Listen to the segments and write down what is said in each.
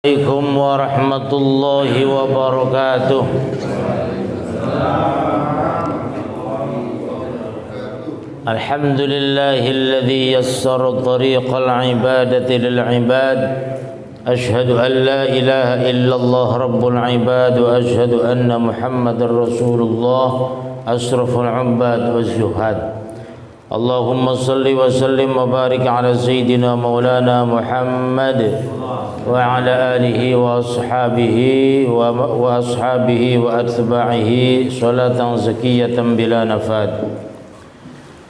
Assalamualaikum warahmatullahi wabarakatuh. Alhamdulillahilladzi yassara tariqal ibadati lil ibad. Ashhadu an la ilaha illallah rabbul ibad wa ashhadu anna Muhammadar Rasulullah asraful ubad waz zuhad. Allahumma salli wa sallim wa barik ala sayyidina maulana Muhammad wa ala alihi wa ashabihi wa atba'ihi salatan zakiyatan bila nafad.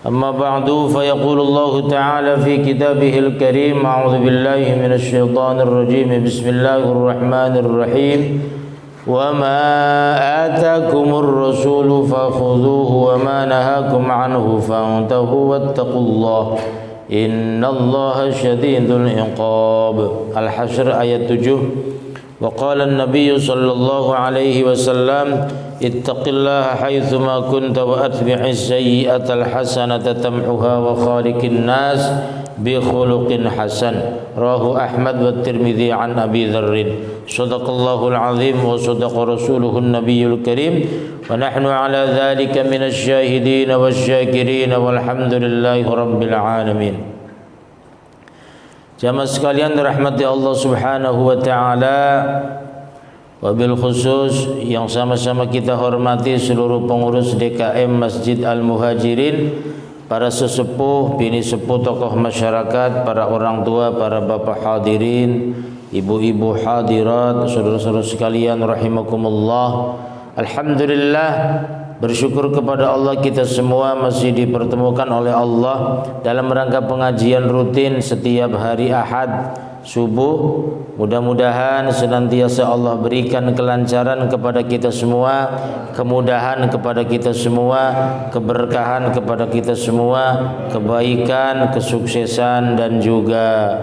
Amma ba'du, fa yaqulu Allah ta'ala fi kitabihil karim, a'udzu billahi minasy syaithanir rajim. Bismillahir rahim. Wa ma atakumur rasulu fakhudhuhu wa ma nahakum anhu fantahu wattaqullaha innallaha syadidul iqab. Al-Hasyr ayat 7. Wa qala an-nabiy sallallahu alaihi wasallam ittaqillaha haitsuma kunta wa atbi'is sayyi'atal hasanata tamhuha wa khaliqin nas bi khuluqin hasan. Rawahu Ahmad wa Tirmidzi an Abi Dzarr. Shadaqallahul azim wa sadaqa rasuluhun nabiyyul karim wa nahnu ala dzalika minasy syahidin wasyakirin walhamdulillahi rabbil alamin. Jamaah sekalian dirahmati Allah Subhanahu wa taala, wabil khusus yang sama-sama kita hormati seluruh pengurus DKM Masjid Al-Muhajirin, para sesepuh, bini sepuh, tokoh masyarakat, para orang tua, para bapak hadirin, ibu-ibu hadirat, saudara-saudara sekalian rahimakumullah. Alhamdulillah, bersyukur kepada Allah kita semua masih dipertemukan oleh Allah dalam rangka pengajian rutin setiap hari Ahad subuh. Mudah-mudahan senantiasa Allah berikan kelancaran kepada kita semua, kemudahan kepada kita semua, keberkahan kepada kita semua, kebaikan, kesuksesan dan juga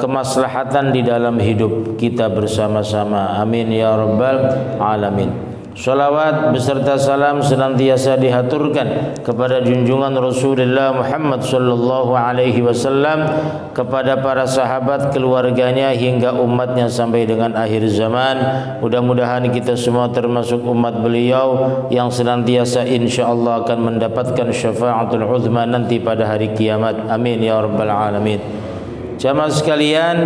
kemaslahatan di dalam hidup kita bersama-sama. Amin ya rabbal alamin. Salawat beserta salam senantiasa dihaturkan kepada junjungan Rasulullah Muhammad sallallahu alaihi wasallam, kepada para sahabat, keluarganya hingga umatnya sampai dengan akhir zaman. Mudah-mudahan kita semua termasuk umat beliau yang senantiasa insyaallah akan mendapatkan syafaatul uzma nanti pada hari kiamat. Amin ya rabbal alamin. Jamaah sekalian,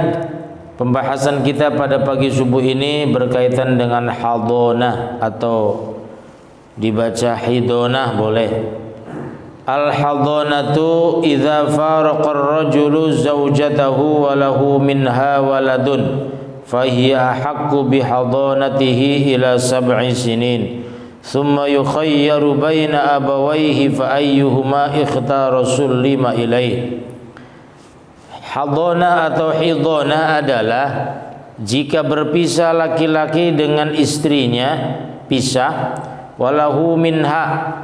pembahasan kita pada pagi subuh ini berkaitan dengan hadonah atau dibaca hidonah boleh. Al-hadonatu idza faraqa ar-rajulu zawjatahu wa lahu minha waladun fahiya ahaqqu bihadonatihi ila 7 sinin thumma yukhayyaru baina abawayhi fa ayyuhuma ikhtara sullima ilaihi. Hadonah atau hidonah adalah jika berpisah laki-laki dengan istrinya, pisah, walahu minha,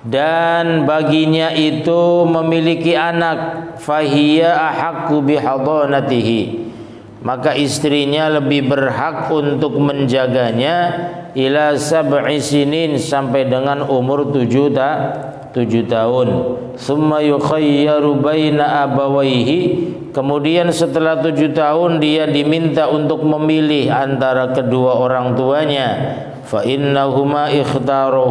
dan baginya itu memiliki anak, fahiya ahaqqu bihadonatihi, maka istrinya lebih berhak untuk menjaganya ila 7 sinin, sampai dengan umur 7 tahun. Summa yukhayyaru baina abawaihi, kemudian setelah 7 tahun dia diminta untuk memilih antara kedua orang tuanya. Fa innahuma ikhtara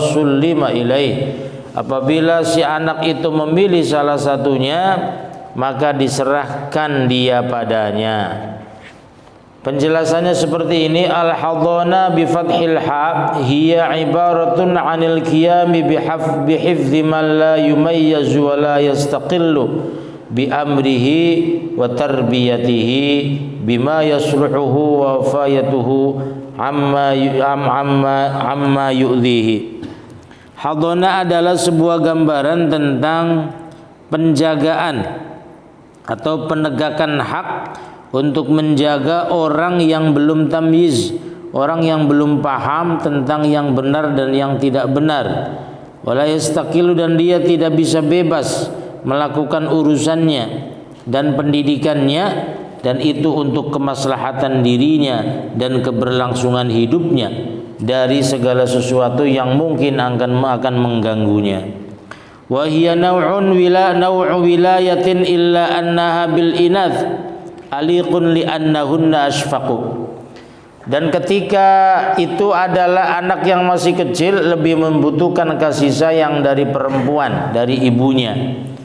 sullima ilaih, apabila si anak itu memilih salah satunya maka diserahkan dia padanya. Penjelasannya seperti ini. Al-hadana bi fathil ha hiya ibaratun 'anil qiyami bihifdzi man la yumayyazu wa la yastaqillu bi amrihi wa tarbiyatihi bima yasluhuhu wa wafayatuhu amma yu'dhihi. Hadana adalah sebuah gambaran tentang penjagaan atau penegakan hak untuk menjaga orang yang belum tamyiz, orang yang belum paham tentang yang benar dan yang tidak benar. Wala yastaqilu, dan dia tidak bisa bebas melakukan urusannya dan pendidikannya, dan itu untuk kemaslahatan dirinya dan keberlangsungan hidupnya dari segala sesuatu yang mungkin akan mengganggunya. Wa hiya naw'u wilayatin illa annaha bil inath, aliqun li annahunna asfaqu. Dan ketika itu adalah anak yang masih kecil lebih membutuhkan kasih sayang dari perempuan, dari ibunya,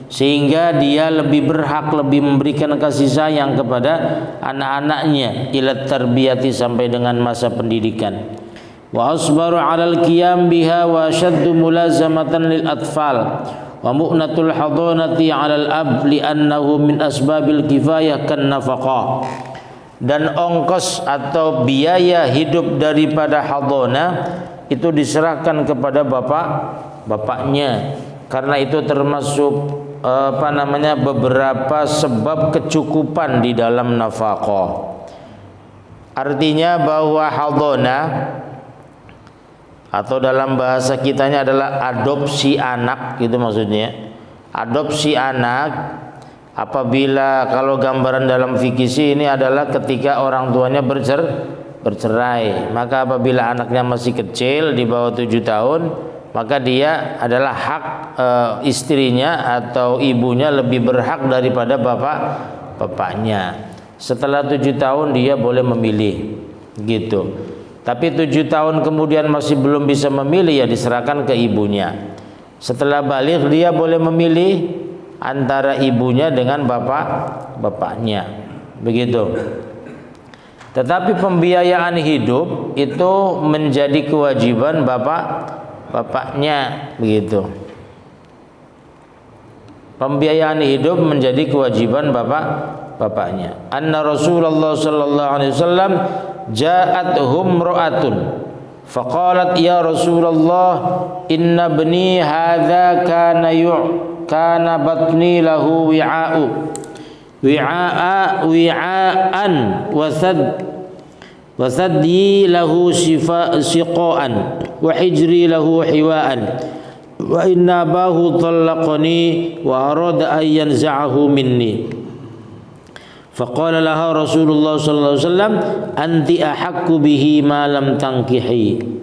sehingga dia lebih berhak, lebih memberikan kasih sayang kepada anak-anaknya ila tarbiyati, sampai dengan masa pendidikan. Wa asbaru 'alal qiyam biha wa ashaddu mulazamatan lil atfal wa mu'natul hadanati 'alal ab li'annahu min asbabil kifayah kan nafaqah. Dan ongkos atau biaya hidup daripada hadana itu diserahkan kepada bapaknya, karena itu termasuk beberapa sebab kecukupan di dalam nafkah. Artinya bahwa hadana atau dalam bahasa kitanya adalah adopsi anak, gitu maksudnya. Adopsi anak apabila, kalau gambaran dalam fikih ini adalah ketika orang tuanya bercerai, maka apabila anaknya masih kecil di bawah 7 tahun, maka dia adalah hak istrinya atau ibunya lebih berhak daripada bapaknya. Setelah 7 tahun dia boleh memilih, gitu. Tapi 7 tahun kemudian masih belum bisa memilih, ya diserahkan ke ibunya. Setelah balik dia boleh memilih antara ibunya dengan bapaknya, begitu. Tetapi pembiayaan hidup itu menjadi kewajiban bapaknya, begitu. Pembiayaan hidup menjadi kewajiban bapaknya. Anna Rasulullah sallallahu alaihi wasallam ja'atuhum ra'atun faqalat ya Rasulullah inna ibni hadza kana batni lahu wi'aan wa saddi lahu siqaan wa hijri lahu hiwaan wa inna abahu talaqani wa arada an yanza'ahu minni. Faqala laha Rasulullah sallallahu alaihi wasallam anti ahaqqu bihi ma lam tankihi.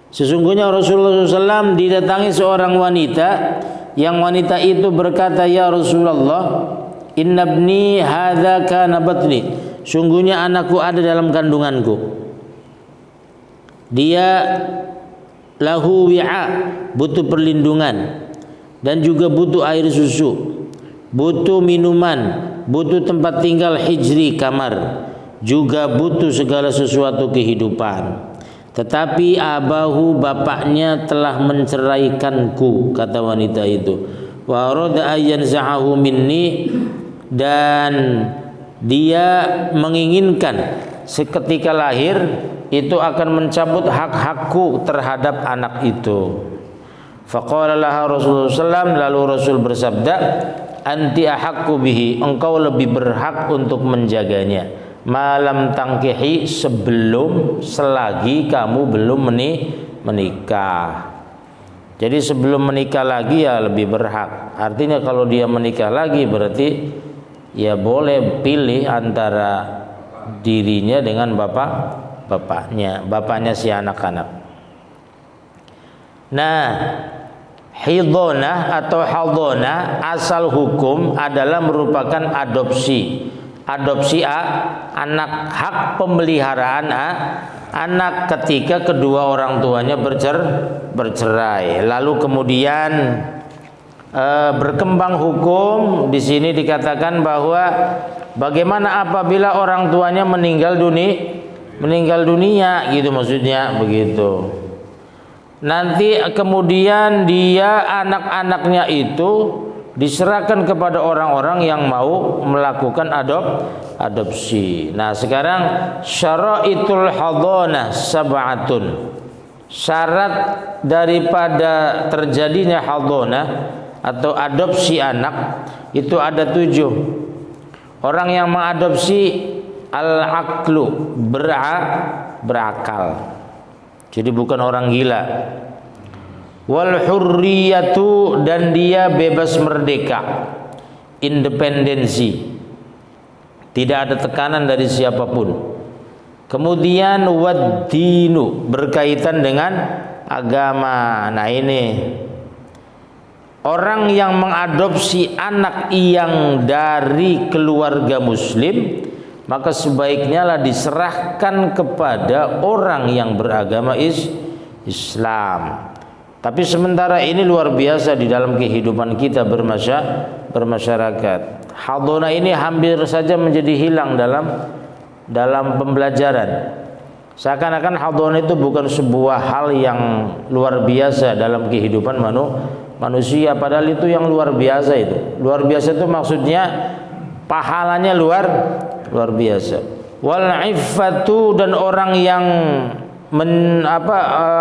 Sesungguhnya Rasulullah SAW didatangi seorang wanita, yang wanita itu berkata, ya Rasulullah, inna ibni hadza kana batni, sungguhnya anakku ada dalam kandunganku. Dia lahu wi'a, butuh perlindungan, dan juga butuh air susu, butuh minuman, butuh tempat tinggal, hijri, kamar, juga butuh segala sesuatu kehidupan. Tetapi abahu, bapaknya, telah menceraikanku, kata wanita itu. Wa arada ayyan za'ahu minni, dan dia menginginkan seketika lahir itu akan mencabut hak-hakku terhadap anak itu. Faqala laha Rasulullah SAW, lalu Rasul bersabda, anti ahaqqu bihi, engkau lebih berhak untuk menjaganya. Malam tangkihi, selagi kamu belum menikah. Jadi sebelum menikah lagi ya lebih berhak. Artinya kalau dia menikah lagi berarti ya boleh pilih antara dirinya dengan bapaknya si anak-anak. Nah, hidonah atau hadonah asal hukum adalah merupakan adopsi anak, hak pemeliharaan anak ketika kedua orang tuanya bercerai. Lalu kemudian berkembang hukum. Di sini dikatakan bahwa bagaimana apabila orang tuanya meninggal dunia, gitu maksudnya, begitu. Nanti kemudian dia, anak-anaknya itu diserahkan kepada orang-orang yang mau melakukan adopsi. Nah, sekarang syaraitul hadhanah sab'atun. Syarat daripada terjadinya hadhanah atau adopsi anak itu ada 7. Orang yang mengadopsi al-aqlu, berakal. Jadi bukan orang gila. Wal hurriyatu, dan dia bebas merdeka, independensi, tidak ada tekanan dari siapapun. Kemudian waddinu, berkaitan dengan agama. Nah ini orang yang mengadopsi anak yang dari keluarga muslim, maka sebaiknya lah diserahkan kepada orang yang beragama Islam. Tapi sementara ini luar biasa di dalam kehidupan kita bermasyarakat. Hadonah ini hampir saja menjadi hilang dalam pembelajaran. Seakan-akan hadonah itu bukan sebuah hal yang luar biasa dalam kehidupan manusia, padahal itu yang luar biasa itu. Luar biasa itu maksudnya pahalanya luar biasa. Wal iffatu, dan orang yang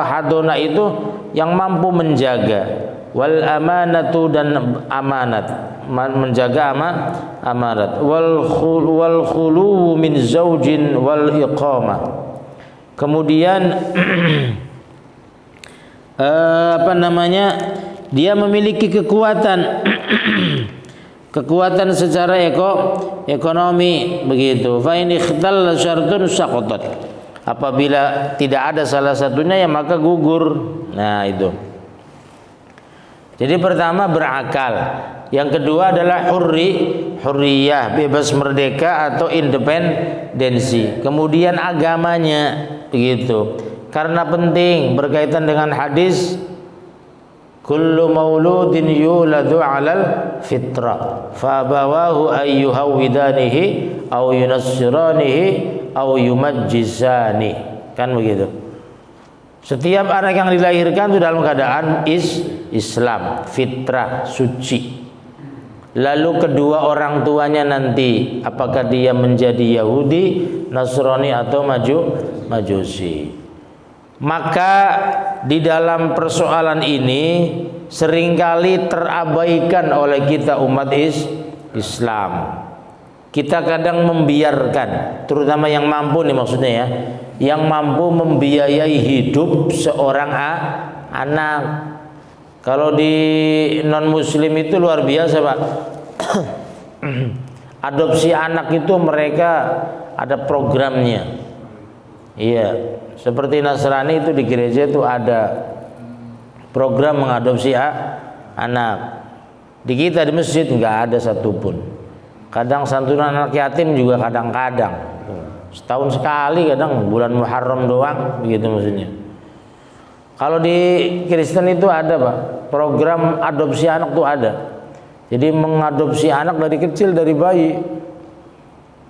hadonah itu yang mampu menjaga. Wal amanatu, dan amanat, menjaga amanat. Wal khulu min zaujin wal iqamah. Kemudian dia memiliki kekuatan secara ekonomi begitu. Fa in ikhtalla syartun saqatat. Apabila tidak ada salah satunya ya maka gugur. Nah, itu. Jadi pertama berakal, yang kedua adalah hurriyah, bebas merdeka atau independensi. Kemudian agamanya begitu. Karena penting berkaitan dengan hadis kullu mauludin yuladu 'alal fitrah fa abawahu ayyuhawidanihi aw yunassiranihi aw yumajjisani. Kan begitu. Setiap anak yang dilahirkan itu dalam keadaan Islam, fitrah, suci. Lalu kedua orang tuanya nanti apakah dia menjadi Yahudi, Nasrani atau Majusi. Maka di dalam persoalan ini seringkali terabaikan oleh kita umat Islam. Kita kadang membiarkan, terutama yang mampu nih maksudnya ya, yang mampu membiayai hidup seorang anak. Kalau di non muslim itu luar biasa Pak. Adopsi anak itu mereka ada programnya. Iya, seperti Nasrani itu di gereja itu ada program mengadopsi anak. Di kita di masjid nggak ada satupun. Kadang santunan anak yatim juga kadang-kadang. Setahun sekali, kadang bulan Muharram doang, begitu maksudnya. Kalau di Kristen itu ada Pak, program adopsi anak tuh ada. Jadi mengadopsi anak dari kecil, dari bayi.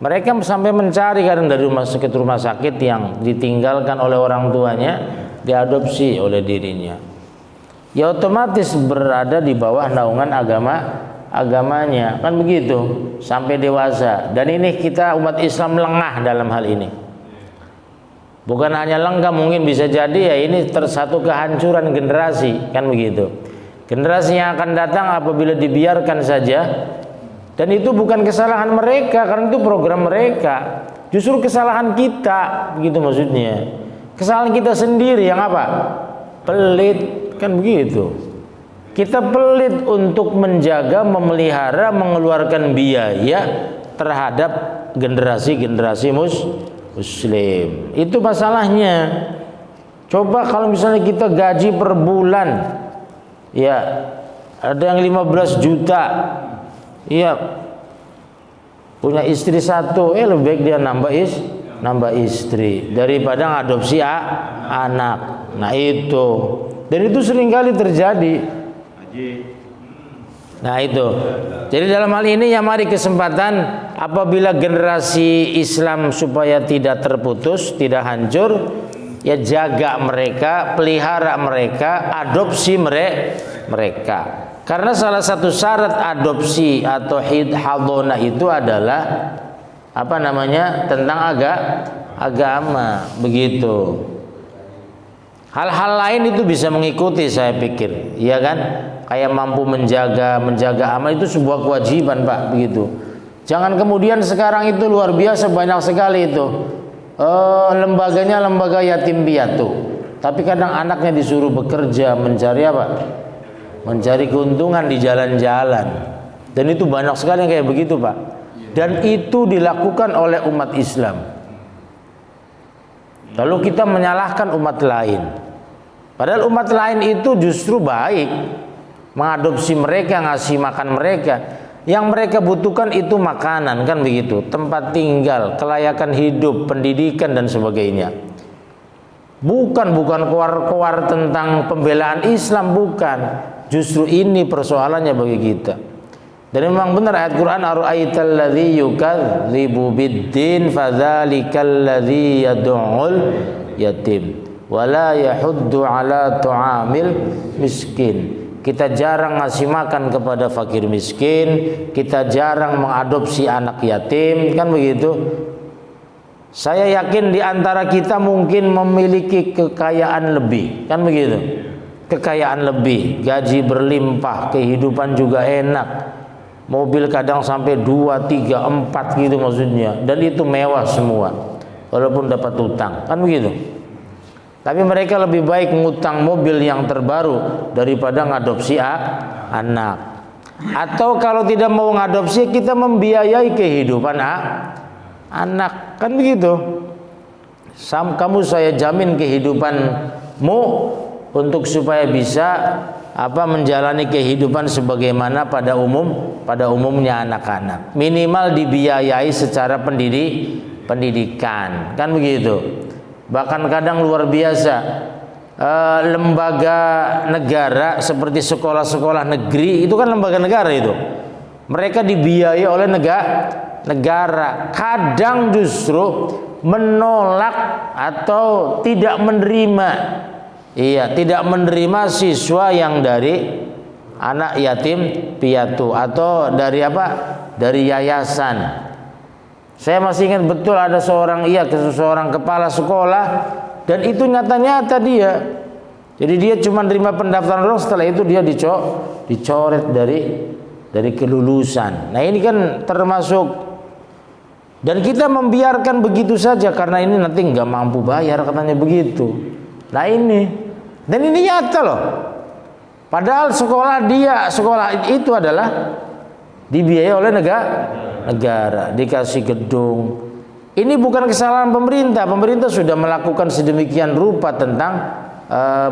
Mereka sampai mencari kadang dari rumah sakit yang ditinggalkan oleh orang tuanya, diadopsi oleh dirinya. Ya otomatis berada di bawah naungan agamanya, kan begitu sampai dewasa. Dan ini kita umat Islam lengah dalam hal ini. Bukan hanya lengah, mungkin bisa jadi ya ini satu kehancuran generasi, kan begitu. Generasi yang akan datang apabila dibiarkan saja, dan itu bukan kesalahan mereka karena itu program mereka. Justru kesalahan kita, begitu maksudnya. Kesalahan kita sendiri yang apa? Pelit, kan begitu. Kita pelit untuk menjaga, memelihara, mengeluarkan biaya terhadap generasi-generasi muslim. Itu masalahnya. Coba kalau misalnya kita gaji per bulan, ya ada yang 15 juta, ya punya istri satu, lebih baik dia nambah istri daripada ngadopsi anak. Nah itu, dan itu seringkali terjadi. Nah itu. Jadi dalam hal ini ya mari kesempatan apabila generasi Islam supaya tidak terputus, tidak hancur, ya jaga mereka, pelihara mereka, adopsi mereka. Karena salah satu syarat adopsi atau hadonah itu adalah tentang agama, begitu. Hal-hal lain itu bisa mengikuti saya pikir, ya kan? Kayak mampu menjaga amal itu sebuah kewajiban Pak, begitu. Jangan kemudian sekarang itu luar biasa banyak sekali itu lembaganya lembaga yatim piatu, tapi kadang anaknya disuruh bekerja mencari apa? Mencari keuntungan di jalan-jalan, dan itu banyak sekali yang kayak begitu Pak. Dan itu dilakukan oleh umat Islam. Lalu kita menyalahkan umat lain, padahal umat lain itu justru baik. mengadopsi mereka, ngasih makan mereka. Yang mereka butuhkan itu makanan, kan begitu, tempat tinggal, kelayakan hidup, pendidikan dan sebagainya. Bukan koar-koar tentang pembelaan Islam, bukan. Justru ini persoalannya bagi kita. Dan memang benar ayat Quran, ara'aital ladzi yukadzibu bid-din fadzalikal ladzi yad'ul yatim wala yahuddu ala tu'amil miskin. Kita jarang ngasih makan kepada fakir miskin, kita jarang mengadopsi anak yatim, kan begitu. Saya yakin di antara kita mungkin memiliki kekayaan lebih, kan begitu. Kekayaan lebih, gaji berlimpah, kehidupan juga enak. Mobil kadang sampai 2, 3, 4 gitu maksudnya. Dan itu mewah semua, walaupun dapat utang, kan begitu. Tapi mereka lebih baik ngutang mobil yang terbaru daripada ngadopsi anak. Atau kalau tidak mau ngadopsi, kita membiayai kehidupan anak, kan begitu. Kamu saya jamin kehidupanmu untuk supaya bisa menjalani kehidupan sebagaimana pada umumnya anak-anak. Minimal dibiayai secara pendidikan, kan begitu. Bahkan kadang luar biasa, lembaga negara seperti sekolah-sekolah negeri itu kan lembaga negara itu. Mereka dibiayai oleh negara. Kadang justru menolak atau tidak menerima siswa yang dari anak yatim piatu atau dari yayasan. Saya masih ingat betul ada seorang kepala sekolah, dan itu nyata-nyata dia. Jadi dia cuma terima pendaftaran doang, setelah itu dia dicoret dari kelulusan. Nah, ini kan termasuk, dan kita membiarkan begitu saja karena ini nanti nggak mampu bayar, katanya begitu. Nah ini, dan ini nyata loh. Padahal sekolah itu adalah dibiayai oleh negara, dikasih gedung. Ini bukan kesalahan pemerintah. Pemerintah sudah melakukan sedemikian rupa tentang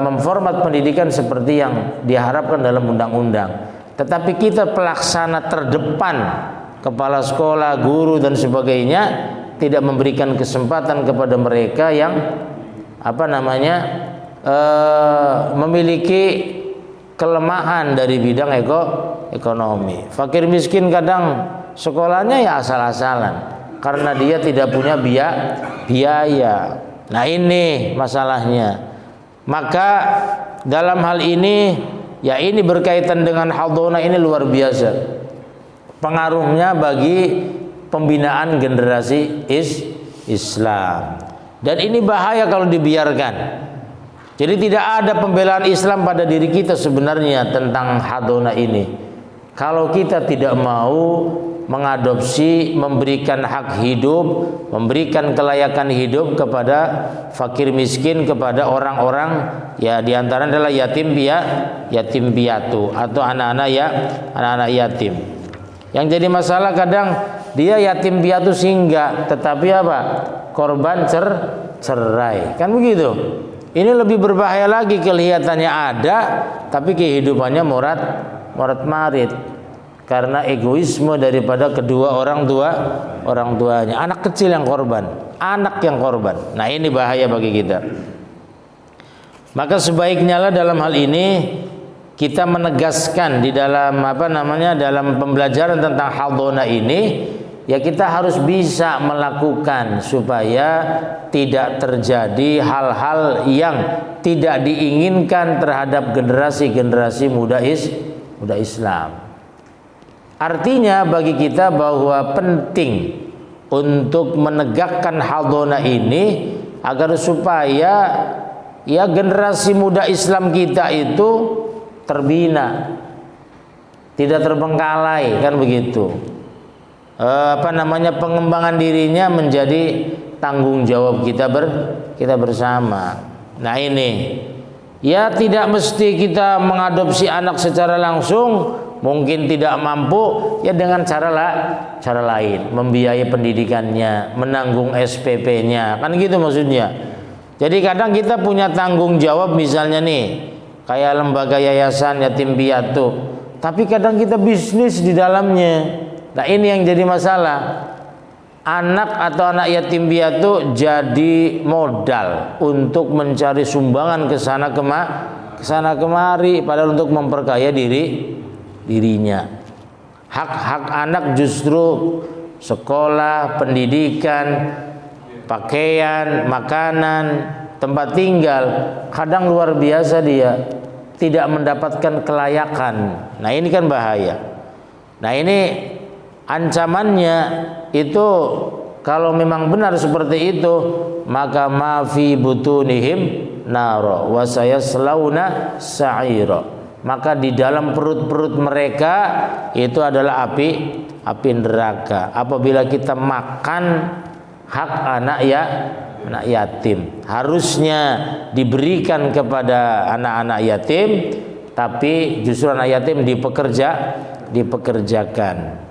memformat pendidikan seperti yang diharapkan dalam undang-undang. Tetapi kita pelaksana terdepan, kepala sekolah, guru dan sebagainya, tidak memberikan kesempatan kepada mereka yang memiliki kelemahan dari bidang ekonomi. Fakir miskin kadang sekolahnya ya asal-asalan karena dia tidak punya biaya. Nah ini masalahnya. Maka dalam hal ini, ya ini berkaitan dengan Hadonah ini luar biasa pengaruhnya bagi pembinaan generasi Islam. Dan ini bahaya kalau dibiarkan. Jadi tidak ada pembelaan Islam pada diri kita sebenarnya tentang Hadonah ini. Kalau kita tidak mau mengadopsi, memberikan hak hidup, memberikan kelayakan hidup kepada fakir miskin, kepada orang-orang ya diantara adalah yatim piatu atau anak-anak yatim. Yang jadi masalah kadang dia yatim piatu singgah, tetapi korban cerai, kan begitu. Ini lebih berbahaya lagi, kelihatannya ada tapi kehidupannya morat marit karena egoisme daripada kedua orang tuanya. Anak kecil yang korban. Nah ini bahaya bagi kita. Maka sebaiknya lah dalam hal ini kita menegaskan di dalam dalam pembelajaran tentang Hadonah ini, ya kita harus bisa melakukan supaya tidak terjadi hal-hal yang tidak diinginkan terhadap generasi muda Islam. Artinya bagi kita bahwa penting untuk menegakkan Hadonah ini agar supaya ya generasi muda Islam kita itu terbina, tidak terbengkalai, kan begitu. Pengembangan dirinya menjadi tanggung jawab kita bersama. Nah ini ya tidak mesti kita mengadopsi anak secara langsung, mungkin tidak mampu ya dengan cara lain, membiayai pendidikannya, menanggung SPP-nya, kan gitu maksudnya. Jadi kadang kita punya tanggung jawab, misalnya nih kayak lembaga yayasan yatim piatu, tapi kadang kita bisnis di dalamnya. Nah ini yang jadi masalah. Anak atau anak yatim piatu jadi modal untuk mencari sumbangan ke sana kemari, padahal untuk memperkaya dirinya. Hak-hak anak justru sekolah, pendidikan, pakaian, makanan, tempat tinggal, kadang luar biasa dia tidak mendapatkan kelayakan. Nah ini kan bahaya. Nah ini ancamannya itu, kalau memang benar seperti itu, maka ma fi butunihim naro wa sayaslauna sa'ira. Maka di dalam perut-perut mereka itu adalah api neraka apabila kita makan hak anak yatim. Harusnya diberikan kepada anak-anak yatim, tapi justru anak yatim dipekerjakan.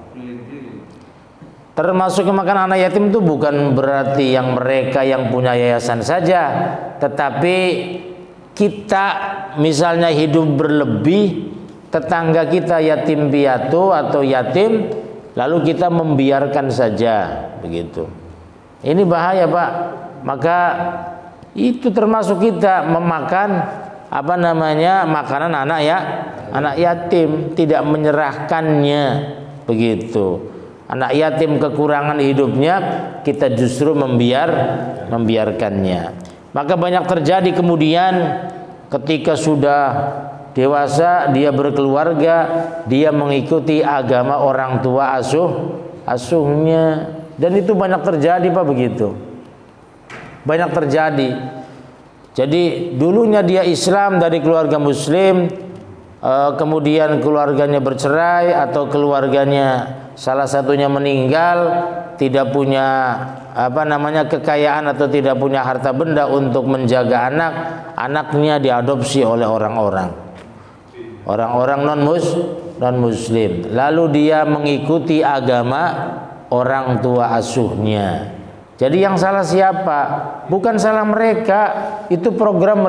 Termasuk makan anak yatim itu bukan berarti yang mereka yang punya yayasan saja, tetapi kita misalnya hidup berlebih, tetangga kita yatim piatu atau yatim, lalu kita membiarkan saja begitu. Ini bahaya, Pak. Maka itu termasuk kita memakan makanan anak yatim, tidak menyerahkannya begitu. Anak yatim kekurangan hidupnya, kita justru membiarkannya. Maka banyak terjadi kemudian ketika sudah dewasa, dia berkeluarga, dia mengikuti agama orang tua asuhnya, dan itu banyak terjadi, Pak, begitu. Banyak terjadi. Jadi dulunya dia Islam dari keluarga Muslim, kemudian keluarganya bercerai atau keluarganya salah satunya meninggal, tidak punya kekayaan atau tidak punya harta benda untuk menjaga anaknya diadopsi oleh orang-orang non muslim, lalu dia mengikuti agama orang tua asuhnya. Jadi yang salah siapa? Bukan salah mereka, itu program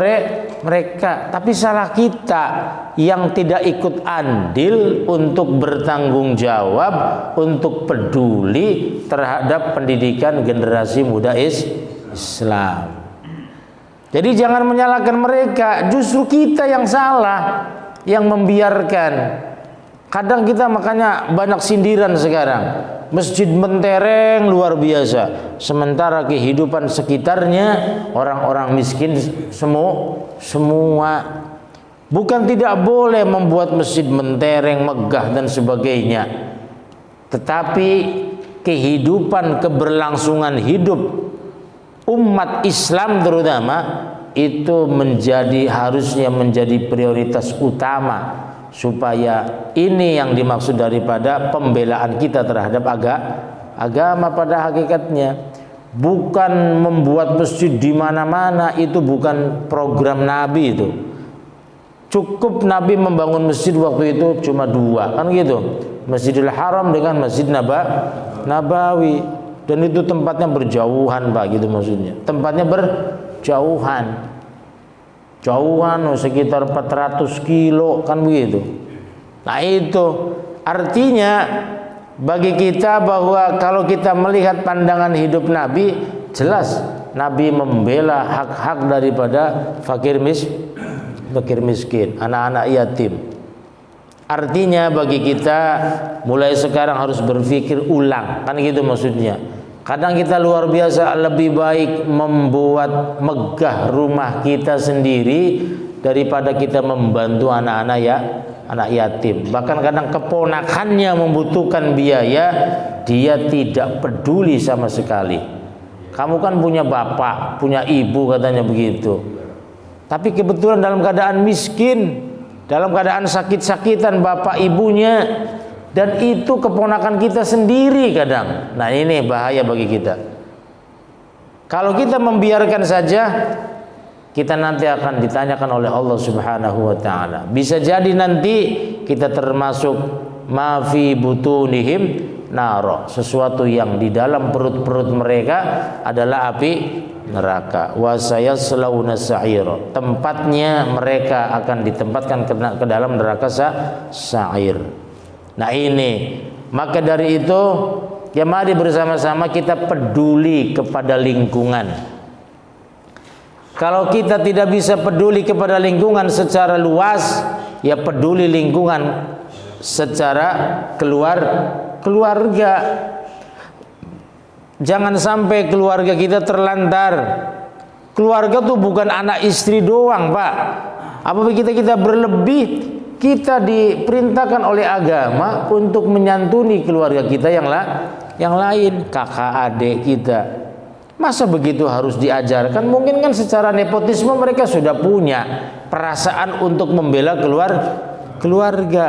mereka, tapi salah kita yang tidak ikut andil untuk bertanggung jawab, untuk peduli terhadap pendidikan generasi muda Islam. Jadi jangan menyalahkan mereka, justru kita yang salah, yang membiarkan. Kadang kita makanya banyak sindiran sekarang. Masjid mentereng luar biasa, sementara kehidupan sekitarnya orang-orang miskin semua. Bukan tidak boleh membuat masjid mentereng, megah dan sebagainya, tetapi kehidupan keberlangsungan hidup umat Islam terutama itu harusnya menjadi prioritas utama, supaya ini yang dimaksud daripada pembelaan kita terhadap agama pada hakikatnya. Bukan membuat masjid di mana-mana, itu bukan program Nabi itu. Cukup Nabi membangun masjid waktu itu cuma 2, kan gitu. Masjidil Haram dengan Masjid Nabawi, dan itu tempatnya berjauhan, Pak, gitu maksudnya. Tempatnya berjauhan. Sekitar 400 kilo, kan begitu. Nah itu artinya bagi kita bahwa kalau kita melihat pandangan hidup Nabi, jelas Nabi membela hak-hak daripada fakir miskin, anak-anak yatim. Artinya bagi kita mulai sekarang harus berpikir ulang, kan gitu maksudnya. Kadang kita luar biasa lebih baik membuat megah rumah kita sendiri daripada kita membantu anak yatim. Bahkan kadang keponakannya membutuhkan biaya, dia tidak peduli sama sekali. Kamu kan punya bapak, punya ibu, katanya begitu. Tapi kebetulan dalam keadaan miskin, dalam keadaan sakit-sakitan bapak ibunya, dan itu keponakan kita sendiri kadang. Nah ini bahaya bagi kita. Kalau kita membiarkan saja, kita nanti akan ditanyakan oleh Allah Subhanahu wa ta'ala. Bisa jadi nanti kita termasuk ma fi butunihim naro, sesuatu yang di dalam perut-perut mereka adalah api neraka. Wa sayaslawna sa'ira, tempatnya mereka akan ditempatkan ke dalam neraka sa'ir. Nah ini, maka dari itu ya mari bersama-sama kita peduli kepada lingkungan. Kalau kita tidak bisa peduli kepada lingkungan secara luas, ya peduli lingkungan secara keluarga. Jangan sampai keluarga kita terlantar. Keluarga tuh bukan anak istri doang, Pak. Apabila kita berlebih, kita diperintahkan oleh agama untuk menyantuni keluarga kita yang lain, kakak adik kita. Masa begitu harus diajarkan? Mungkin kan secara nepotisme mereka sudah punya perasaan untuk membela keluarga.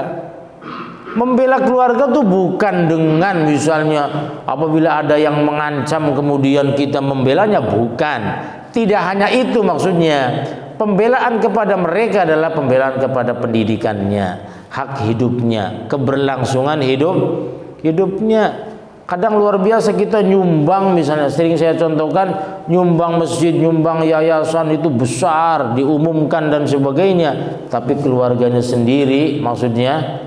Membela keluarga tuh bukan dengan misalnya apabila ada yang mengancam kemudian kita membelanya, bukan. Tidak hanya itu maksudnya. Pembelaan kepada mereka adalah pembelaan kepada pendidikannya, hak hidupnya, keberlangsungan hidupnya. Kadang luar biasa kita nyumbang, misalnya sering saya contohkan, nyumbang masjid, nyumbang yayasan itu besar, diumumkan dan sebagainya, tapi keluarganya sendiri, maksudnya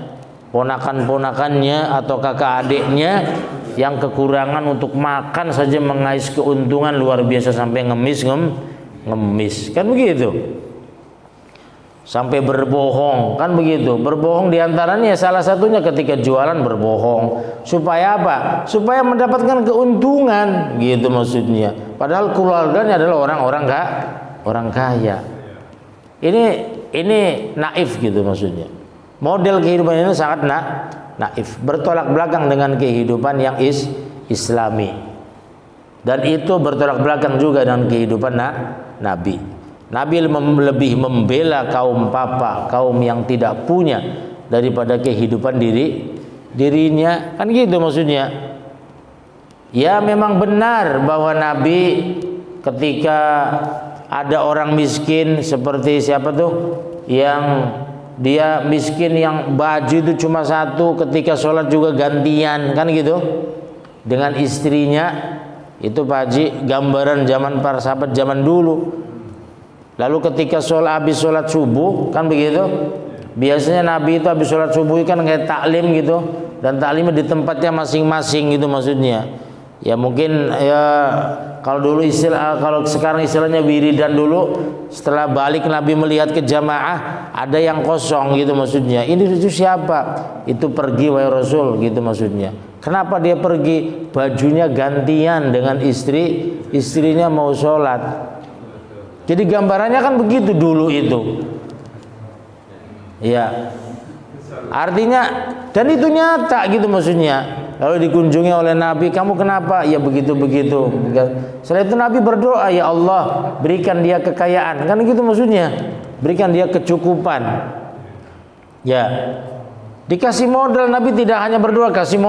ponakan-ponakannya atau kakak adiknya yang kekurangan untuk makan saja mengais keuntungan luar biasa sampai ngemis kan begitu, sampai berbohong kan begitu. Berbohong diantaranya salah satunya ketika jualan berbohong supaya apa? Supaya mendapatkan keuntungan gitu maksudnya, padahal keluarganya adalah orang kaya. Ini naif gitu maksudnya. Model kehidupan ini sangat naif, bertolak belakang dengan kehidupan yang islami. Dan itu bertolak belakang juga dengan kehidupan Nabi. Nabi lebih membela kaum papa, kaum yang tidak punya daripada kehidupan dirinya. Kan gitu maksudnya. Ya memang benar bahwa Nabi ketika ada orang miskin seperti siapa tuh yang dia miskin yang baju itu cuma satu, ketika sholat juga gantian kan gitu dengan istrinya. Itu Pak Haji gambaran zaman para sahabat zaman dulu. Lalu ketika habis sholat subuh kan begitu, biasanya Nabi itu habis sholat subuh kan kayak taklim gitu, dan taklimnya di tempatnya masing-masing gitu maksudnya. Ya mungkin ya kalau dulu kalau sekarang istilahnya wiridan dulu. Setelah balik Nabi melihat ke jamaah ada yang kosong gitu maksudnya. Ini itu siapa? Itu pergi wahai Rasul gitu maksudnya. Kenapa dia pergi? Bajunya gantian dengan istrinya mau sholat. Jadi gambarannya kan begitu dulu itu. Ya. Artinya dan itu nyata gitu maksudnya. Lalu dikunjungi oleh Nabi, kamu kenapa? Ya begitu-begitu. Setelah itu Nabi berdoa, ya Allah berikan dia kekayaan. Kan gitu maksudnya. Berikan dia kecukupan. Ya. Dikasih modal, Nabi tidak hanya berdoa, kasih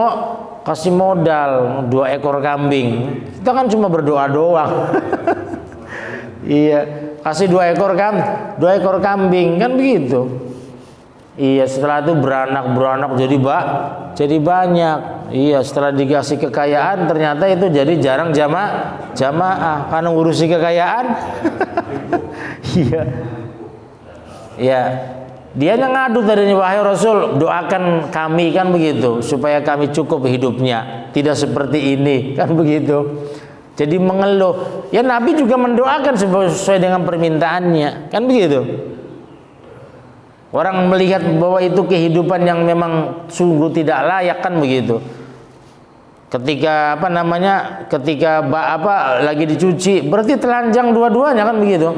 modal 2 ekor kambing. Kita kan cuma berdoa doang. Iya, kasih 2 ekor kambing kan begitu. Iya, setelah itu beranak jadi banyak. Iya, setelah dikasih kekayaan ternyata itu jadi jarang jamaah karena ngurusi kekayaan. Iya. Iya. Dia ngadu tadinya, wahai Rasul, doakan kami kan begitu supaya kami cukup hidupnya, tidak seperti ini kan begitu. Jadi mengeluh. Ya Nabi juga mendoakan sesuai dengan permintaannya, kan begitu. Orang melihat bahwa itu kehidupan yang memang sungguh tidak layak kan begitu. Ketika ketika lagi dicuci, berarti telanjang dua-duanya kan begitu.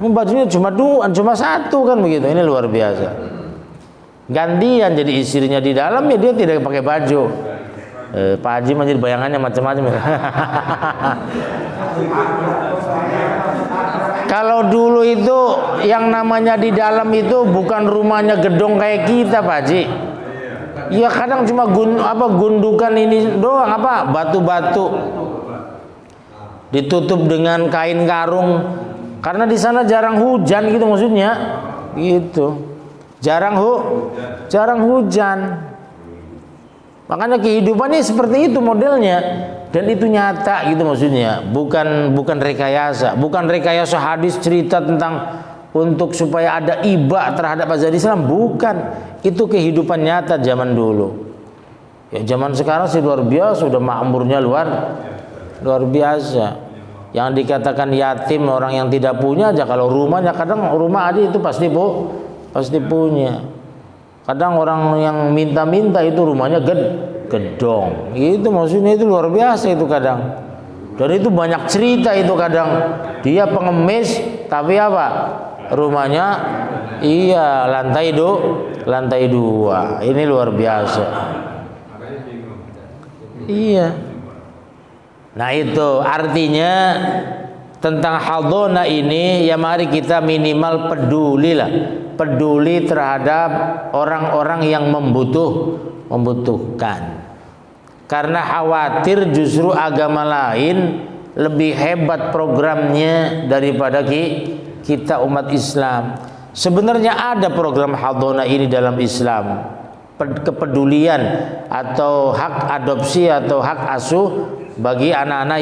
Bajunya cuma satu kan begitu. Ini luar biasa. Gantian jadi istrinya di dalam ya dia tidak pakai baju. Pak Haji menjadi bayangannya macam-macam. Kalau dulu itu yang namanya di dalam itu bukan rumahnya gedung kayak kita Pak Haji. Ya kadang cuma gundukan ini doang, batu-batu ditutup dengan kain karung karena di sana jarang hujan gitu maksudnya. Gitu. Jarang hujan. Makanya kehidupannya seperti itu modelnya, dan itu nyata gitu maksudnya, bukan rekayasa, bukan rekayasa hadis cerita tentang untuk supaya ada iba terhadap ajaran Islam, bukan. Itu kehidupan nyata zaman dulu. Ya zaman sekarang sih luar biasa, sudah makmurnya luar biasa. Yang dikatakan yatim orang yang tidak punya aja, kalau rumahnya kadang rumah aja itu pasti punya. Kadang orang yang minta-minta itu rumahnya gedong. Itu maksudnya itu luar biasa itu kadang. Dan itu banyak cerita itu kadang. Dia pengemis tapi apa? Rumahnya iya lantai 2. Ini luar biasa. Iya. Nah itu artinya tentang hadona ini ya mari kita minimal peduli terhadap orang-orang yang membutuhkan. Karena khawatir justru agama lain lebih hebat programnya daripada kita umat Islam. Sebenarnya ada program hadona ini dalam Islam. Kepedulian atau hak adopsi atau hak asuh bagi anak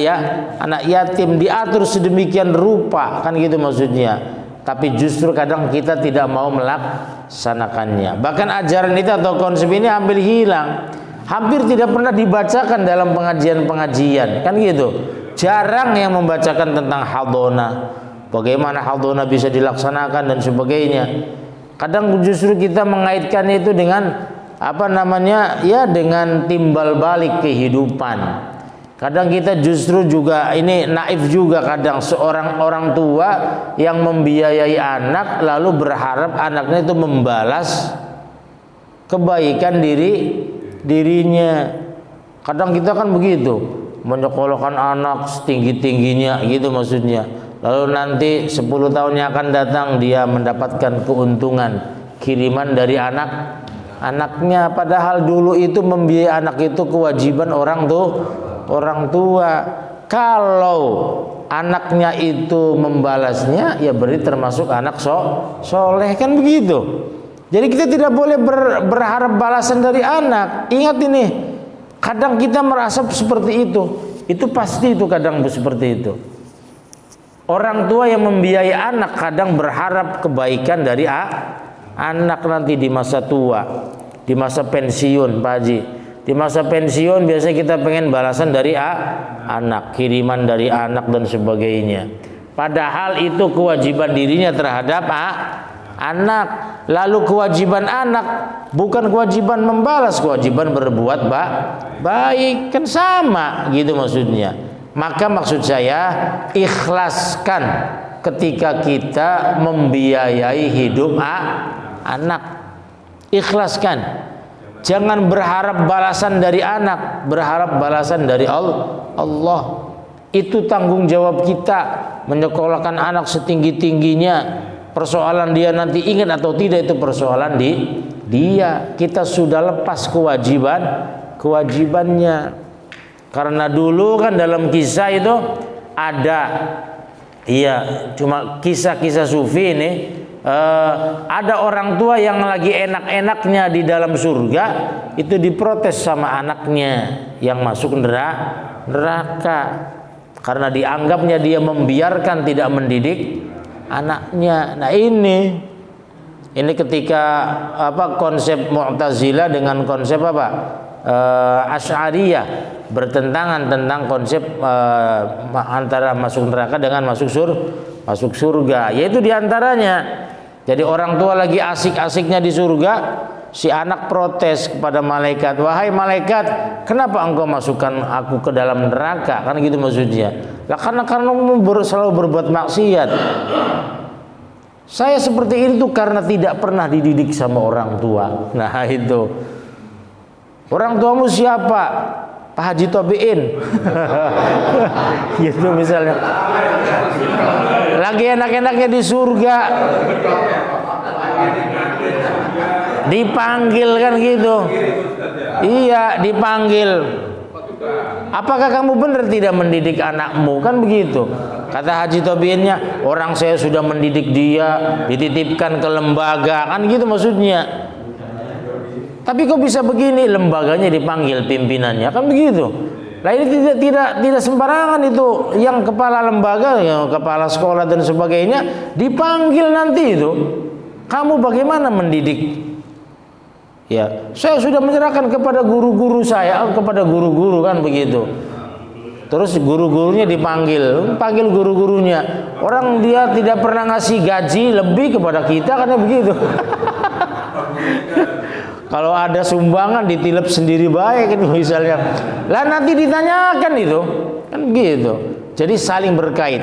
yatim diatur sedemikian rupa, kan gitu maksudnya. Tapi justru kadang kita tidak mau melaksanakannya. Bahkan ajaran itu atau konsep ini hampir hilang, hampir tidak pernah dibacakan dalam pengajian-pengajian, kan gitu. Jarang yang membacakan tentang hadona, bagaimana hadona bisa dilaksanakan dan sebagainya. Kadang justru kita mengaitkan itu dengan dengan timbal balik kehidupan. Kadang kita justru juga ini naif juga, kadang seorang orang tua yang membiayai anak lalu berharap anaknya itu membalas kebaikan dirinya. Kadang kita kan begitu, menyekolahkan anak setinggi-tingginya gitu maksudnya. Lalu nanti 10 tahun yang akan datang dia mendapatkan keuntungan kiriman dari anaknya, padahal dulu itu membiayai anak itu kewajiban orang tua. Kalau anaknya itu membalasnya, ya berarti termasuk anak soleh, kan begitu. Jadi kita tidak boleh berharap balasan dari anak. Ingat ini, kadang kita merasa seperti itu. Itu pasti itu kadang seperti itu. Orang tua yang membiayai anak kadang berharap kebaikan dari anak nanti di masa tua, di masa pensiun, Pak Haji. Di masa pensiun biasanya kita pengen balasan dari anak, kiriman dari anak dan sebagainya. Padahal itu kewajiban dirinya terhadap anak. Lalu kewajiban anak bukan kewajiban membalas, kewajiban berbuat baik, kan sama gitu maksudnya. Maka maksud saya ikhlaskan ketika kita membiayai hidup anak. Ikhlaskan. Jangan berharap balasan dari anak, berharap balasan dari Allah. Itu tanggung jawab kita, menyekolahkan anak setinggi-tingginya. Persoalan dia nanti ingat atau tidak itu persoalan dia. Kita sudah lepas kewajibannya. Karena dulu kan dalam kisah itu ada, cuma kisah-kisah sufi ini. Ada orang tua yang lagi enak-enaknya di dalam surga, itu diprotes sama anaknya yang masuk neraka karena dianggapnya dia membiarkan tidak mendidik anaknya. Nah ini ketika konsep Mu'tazilah dengan konsep Asy'ariyah bertentangan tentang konsep antara masuk neraka dengan masuk surga, yaitu diantaranya. Jadi orang tua lagi asik-asiknya di surga, si anak protes kepada malaikat, wahai malaikat, kenapa engkau masukkan aku ke dalam neraka? Kan gitu maksudnya. Lah karena kamu selalu berbuat maksiat. Saya seperti itu karena tidak pernah dididik sama orang tua. Nah itu. Orang tuamu siapa? Pak Haji Tabiin. Gitu misalnya. Lagi enak-enaknya di surga, dipanggil kan gitu. Iya, dipanggil. Apakah kamu benar tidak mendidik anakmu? Kan begitu. Kata Haji Tabiinnya, orang saya sudah mendidik dia, dititipkan ke lembaga, kan gitu maksudnya. Tapi kok bisa begini? Lembaganya dipanggil pimpinannya, kan begitu. Nah ini tidak sembarangan itu, yang kepala lembaga, yang kepala sekolah dan sebagainya dipanggil nanti itu. Kamu bagaimana mendidik? Ya, saya sudah menyerahkan kepada guru-guru saya, kepada guru-guru kan begitu. Terus guru-gurunya dipanggil, panggil guru-gurunya. Orang dia tidak pernah ngasih gaji lebih kepada kita karena begitu. Kalau ada sumbangan ditilep sendiri baik itu misalnya. Lah nanti ditanyakan itu, kan gitu. Jadi saling berkait.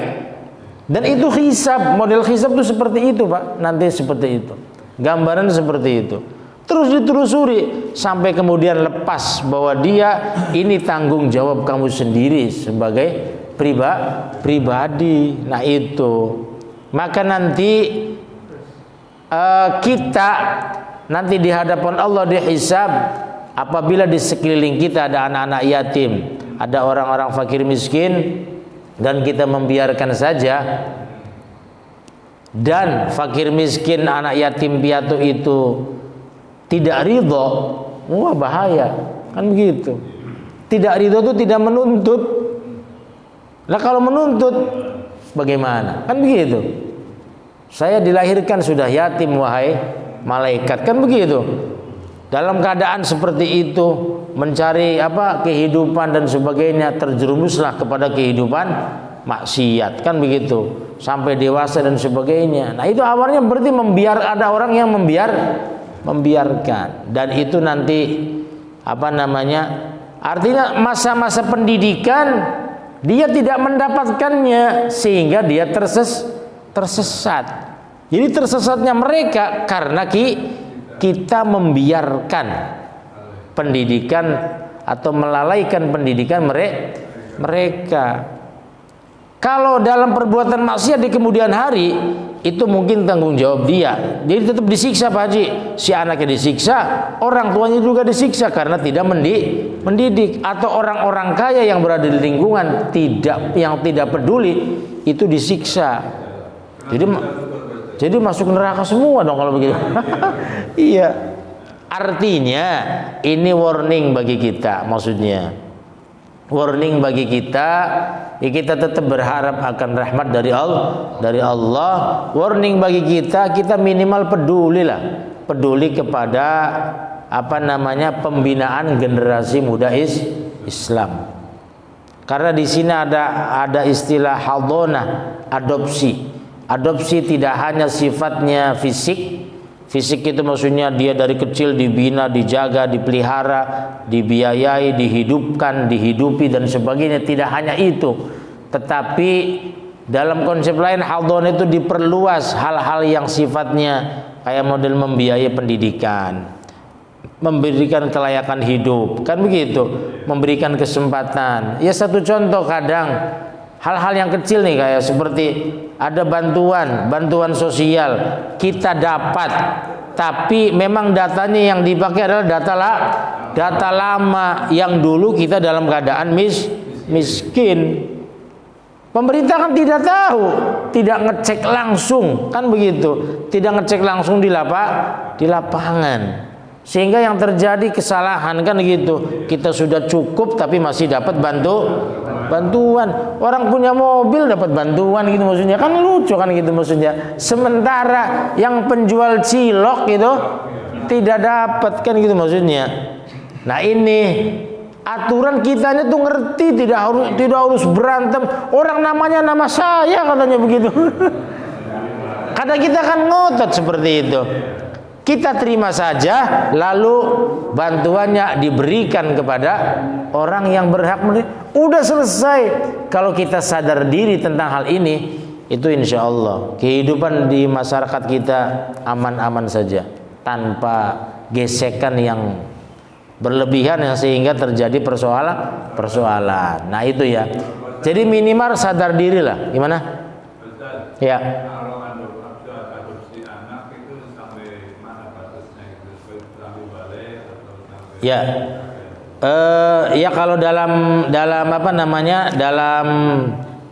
Dan itu hisab, model hisab itu seperti itu, Pak. Nanti seperti itu. Gambaran seperti itu. Terus ditelusuri sampai kemudian lepas bahwa dia ini tanggung jawab kamu sendiri sebagai pribadi. Nah itu. Maka nanti kita nanti di hadapan Allah dihisab apabila di sekeliling kita ada anak-anak yatim, ada orang-orang fakir miskin, dan kita membiarkan saja, dan fakir miskin anak yatim piatu itu tidak ridho, wah bahaya, kan begitu. Tidak ridho itu tidak menuntut. Nah kalau menuntut bagaimana? Kan begitu. Saya dilahirkan sudah yatim wahai malaikat, kan begitu. Dalam keadaan seperti itu mencari kehidupan dan sebagainya, terjerumuslah kepada kehidupan maksiat, kan begitu, sampai dewasa dan sebagainya. Nah itu awalnya berarti ada orang yang membiarkan, dan itu nanti artinya masa-masa pendidikan dia tidak mendapatkannya sehingga dia tersesat. Jadi tersesatnya mereka karena kita membiarkan pendidikan atau melalaikan pendidikan mereka. Kalau dalam perbuatan maksiat di kemudian hari, itu mungkin tanggung jawab dia. Jadi tetap disiksa Pak Haji. Si anaknya disiksa, orang tuanya juga disiksa karena tidak mendidik. Atau orang-orang kaya yang berada di lingkungan yang tidak peduli itu disiksa. Jadi masuk neraka semua dong kalau begitu. Iya. Artinya ini warning bagi kita, maksudnya. Warning bagi kita, ya kita tetap berharap akan rahmat dari Allah. Warning bagi kita minimal peduli kepada pembinaan generasi muda Islam. Karena di sini ada istilah hadonah, adopsi. Adopsi tidak hanya sifatnya fisik. Fisik itu maksudnya dia dari kecil dibina, dijaga, dipelihara, dibiayai, dihidupkan, dihidupi dan sebagainya. Tidak hanya itu, tetapi dalam konsep lain hadon itu diperluas hal-hal yang sifatnya kayak model membiayai pendidikan, memberikan kelayakan hidup, kan begitu, memberikan kesempatan. Ya satu contoh, kadang hal-hal yang kecil nih kayak seperti ada bantuan sosial kita dapat, tapi memang datanya yang dipakai adalah data lama yang dulu kita dalam keadaan miskin. Pemerintah kan tidak tahu, tidak ngecek langsung, kan begitu, tidak ngecek langsung di lapangan, sehingga yang terjadi kesalahan kan gitu. Kita sudah cukup tapi masih dapat bantuan. Orang punya mobil dapat bantuan gitu maksudnya, kan lucu kan gitu maksudnya. Sementara yang penjual cilok gitu tidak dapat, kan gitu maksudnya. Nah ini aturan kitanya tuh ngerti, tidak harus berantem. Orang namanya nama saya katanya begitu. Kadang kita kan ngotot seperti itu. Kita terima saja, lalu bantuannya diberikan kepada orang yang berhak menerima. Udah selesai. Kalau kita sadar diri tentang hal ini, itu insya Allah kehidupan di masyarakat kita aman-aman saja, tanpa gesekan yang berlebihan yang sehingga terjadi persoalan. Nah itu ya. Jadi minimal sadar diri lah. Gimana? Ya. Ya, ya kalau dalam dalam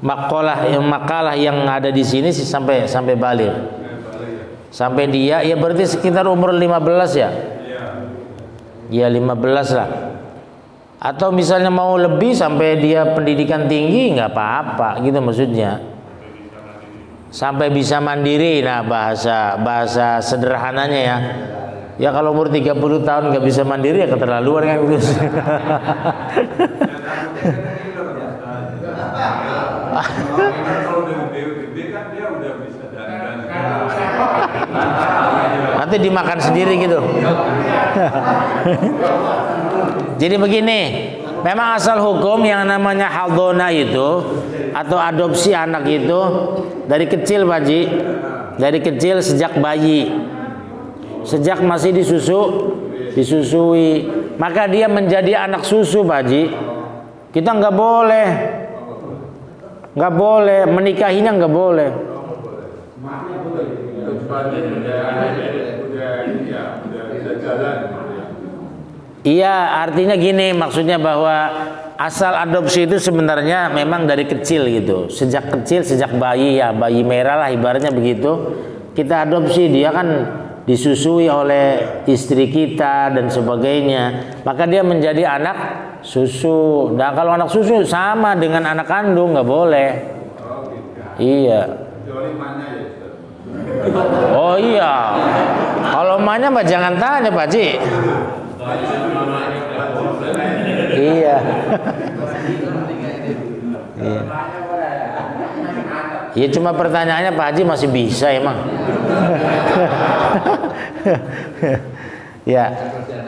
makalah yang ada di sini sih sampai balik, sampai dia ya berarti sekitar umur 15 ya. Ya 15 lah. Atau misalnya mau lebih sampai dia pendidikan tinggi nggak apa-apa gitu maksudnya. Sampai bisa mandiri. Nah bahasa sederhananya ya. Ya kalau umur 30 tahun nggak bisa mandiri ya keterlaluan kan gitu. Nanti dimakan sendiri gitu. Jadi begini, memang asal hukum yang namanya haldona itu atau adopsi anak itu dari kecil Pak Haji, dari kecil sejak bayi, sejak masih disusui, maka dia menjadi anak susu Pak Haji. Kita nggak boleh menikahinya, nggak boleh. Iya, artinya gini, maksudnya bahwa asal adopsi itu sebenarnya memang dari kecil gitu. Sejak kecil, sejak bayi ya, bayi merah lah ibaratnya begitu. Kita adopsi, dia kan disusui oleh istri kita dan sebagainya. Maka dia menjadi anak susu. Nah, kalau anak susu sama dengan anak kandung, nggak boleh. Iya. Oh iya. Kalau emaknya mah jangan tanya Pak Haji. Iya. Iya. Ya cuma pertanyaannya Pak Haji masih bisa emang. Ya.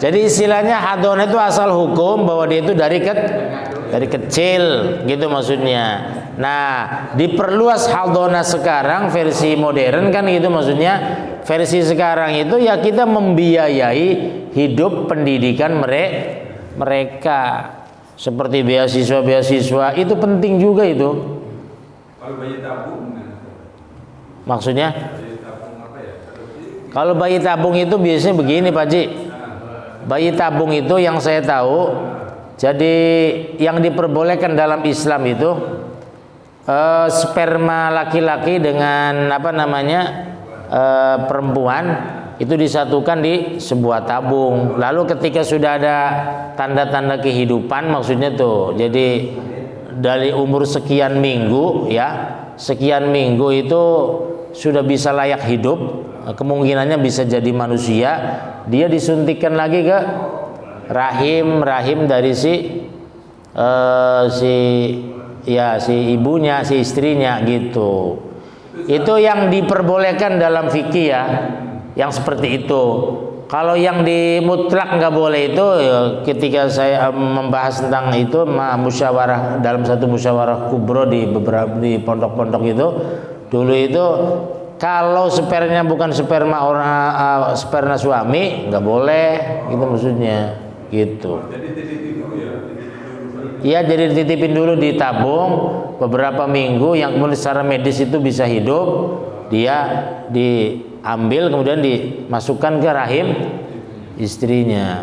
Jadi istilahnya hadon itu asal hukum bahwa dia itu dari kecil gitu maksudnya. Nah, diperluas haldona sekarang versi modern kan gitu maksudnya. Versi sekarang itu ya kita membiayai hidup pendidikan mereka seperti beasiswa itu penting juga itu. Kalau bayi tabung maksudnya? Kalau bayi tabung itu biasanya begini Pak Haji. Bayi tabung itu yang saya tahu, jadi yang diperbolehkan dalam Islam itu sperma laki-laki dengan perempuan itu disatukan di sebuah tabung. Lalu ketika sudah ada tanda-tanda kehidupan, maksudnya tuh, jadi dari umur sekian minggu ya, sekian minggu itu sudah bisa layak hidup, kemungkinannya bisa jadi manusia, dia disuntikkan lagi ke rahim dari si ibunya, si istrinya gitu. Itu yang diperbolehkan dalam fikih ya, yang seperti itu. Kalau yang dimutlak nggak boleh itu ya, ketika saya membahas tentang itu musyawarah dalam satu musyawarah kubro di pondok-pondok itu dulu itu, kalau spermanya bukan sperma sperma suami nggak boleh gitu maksudnya gitu. Iya, jadi dititipin dulu di tabung beberapa minggu, yang kemudian secara medis itu bisa hidup, dia diambil kemudian dimasukkan ke rahim istrinya.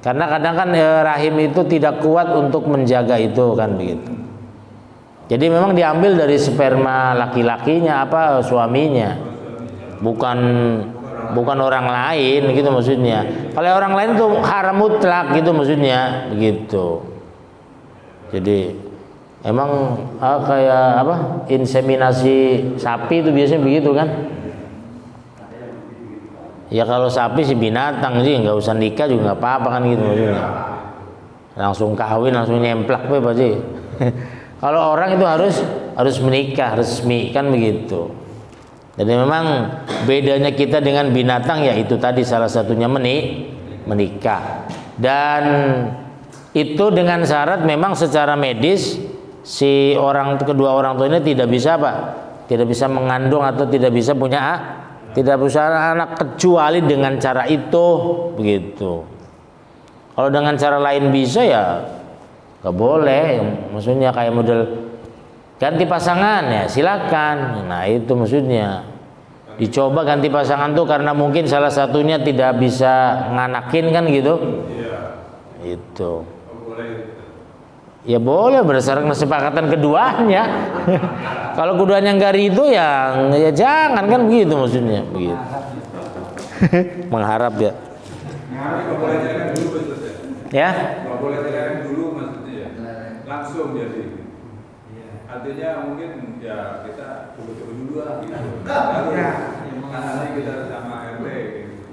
Karena kadang kan rahim itu tidak kuat untuk menjaga itu kan begitu. Jadi memang diambil dari sperma laki-lakinya suaminya, bukan orang lain gitu maksudnya. Kalau orang lain itu haram mutlak gitu maksudnya begitu. Jadi emang kayak inseminasi sapi itu biasanya begitu kan? Ya kalau sapi sih binatang sih nggak usah nikah juga nggak apa-apa kan gitu maksudnya. Langsung kawin, langsung nyemplak Pak Haji. Kalau orang itu harus menikah resmi kan begitu. Jadi memang bedanya kita dengan binatang ya itu tadi salah satunya menikah. Dan itu dengan syarat memang secara medis si kedua orang tua ini tidak bisa tidak bisa mengandung atau tidak bisa anak kecuali dengan cara itu begitu. Kalau dengan cara lain bisa ya nggak boleh, maksudnya kayak model ganti pasangan ya silakan. Nah itu maksudnya dicoba ganti pasangan tuh karena mungkin salah satunya tidak bisa nganakin kan gitu. Itu ya boleh berdasarkan kesepakatan keduanya. Kalau keduanya nggak ridho ya jangan kan begitu maksudnya begitu. Mengharap ya. Ya. Nggak boleh dilarang dulu maksudnya ya. Langsung jadi. Artinya mungkin ya kita coba-coba dulu lah gitu. Lalu nanti kita sama RT gitu.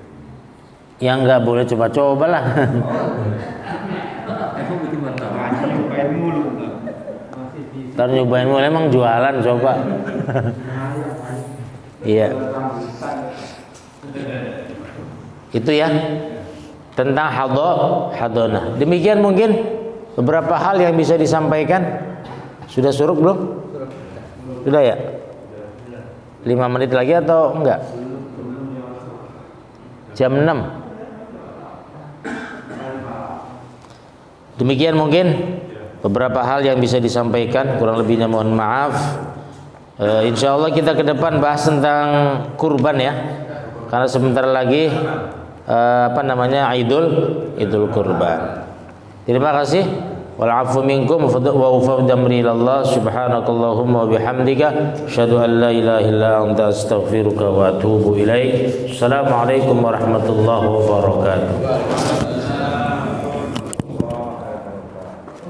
Yang nggak boleh coba-coba lah. Ntar nyobain mulu emang jualan coba. Iya. Itu ya tentang hadonah. Demikian mungkin beberapa hal yang bisa disampaikan. Sudah suruk belum? Sudah ya? 5 menit lagi atau enggak? Jam 6. Demikian mungkin beberapa hal yang bisa disampaikan, kurang lebihnya mohon maaf. Insya Allah kita ke depan bahas tentang kurban ya, karena sebentar lagi Idul Kurban. Terima kasih. Wal afu minkum wa ufawdu amri ilallah subhanakallahumma wa bihamdika asyhadu an la ilaha illa anta astaghfiruka wa atubu ilaik. Assalamualaikum warahmatullahi wabarakatuh.